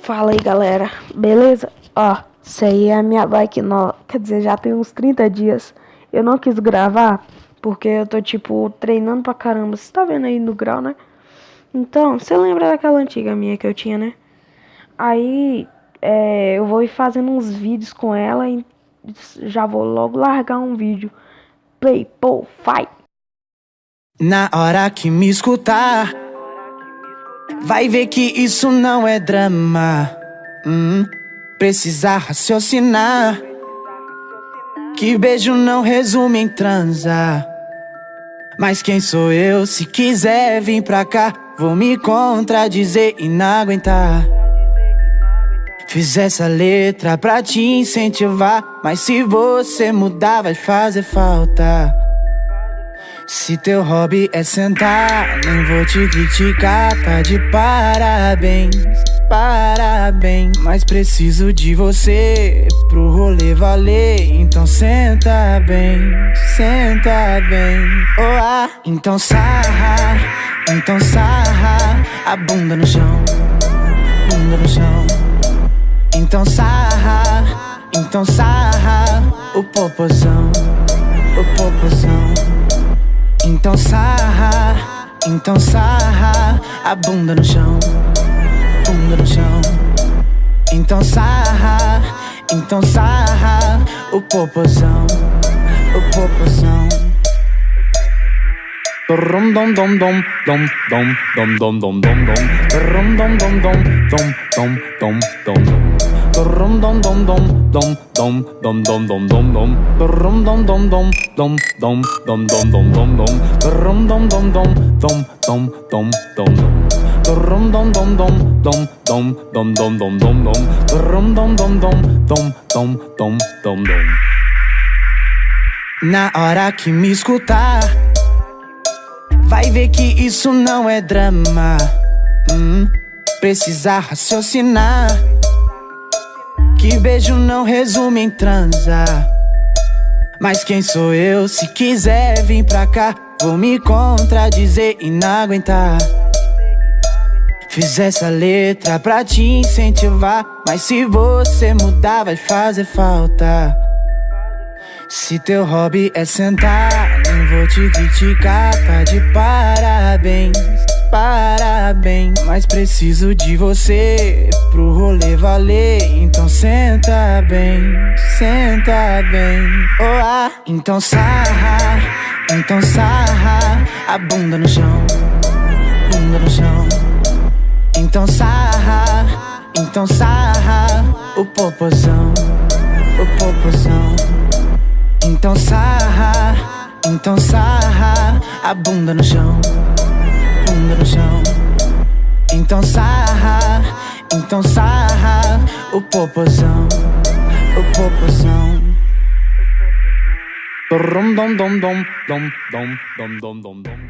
Fala aí, galera, beleza? Ó, isso aí é a minha bike nova, quer dizer, já tem uns 30 dias. Eu não quis gravar, porque eu tô, tipo, treinando pra caramba. Você tá vendo aí no grau, né? Então, você lembra daquela antiga minha que eu tinha, né? Aí, eu vou ir fazendo uns vídeos com ela e já vou logo largar um vídeo. Play, pô, fight! Na hora que me escutar, vai ver que isso não é drama. Precisa raciocinar, que beijo não resume em transar. Mas quem sou eu? Se quiser vir pra cá, vou me contradizer e não aguentar. Fiz essa letra pra te incentivar, mas se você mudar vai fazer falta. Se teu hobby é sentar, nem vou te criticar, tá de parabéns, parabéns. Mas preciso de você pro rolê valer, então senta bem, senta bem. Então sarra a bunda no chão, bunda no chão. Então sarra o popozão, o popozão. Então sarra a bunda no chão, bunda no chão. Então sarra o popozão, o popozão. Dom dom dom dom dom dom dom dom dom dom dom dom dom dom dom dom dom dom. Dom dom dom dom dom dom dom dom dom dom dom. Dom dom dom dom dom dom dom dom dom dom dom. Dom dom dom dom dom dom dom dom. Dom dom dom dom dom dom dom dom dom dom dom. Dom dom dom dom dom dom dom dom dom. Na hora que me escutar, vai ver que isso não é drama. Precisa raciocinar, que beijo não resume em transar. Mas quem sou eu? Se quiser vir pra cá, vou me contradizer e não aguentar. Fiz essa letra pra te incentivar, mas se você mudar vai fazer falta. Se teu hobby é sentar, nem vou te criticar, tá de parabéns, parabéns. Mas preciso de você pro rolê valer, então senta bem, senta bem. Então sarra a bunda no chão, bunda no chão. Então sarra o popozão, o popozão. Então sarra a bunda no chão, bunda no chão. Então sarra o popozão, o popozão. Dom dom dom dom dom dom dom dom dom dom.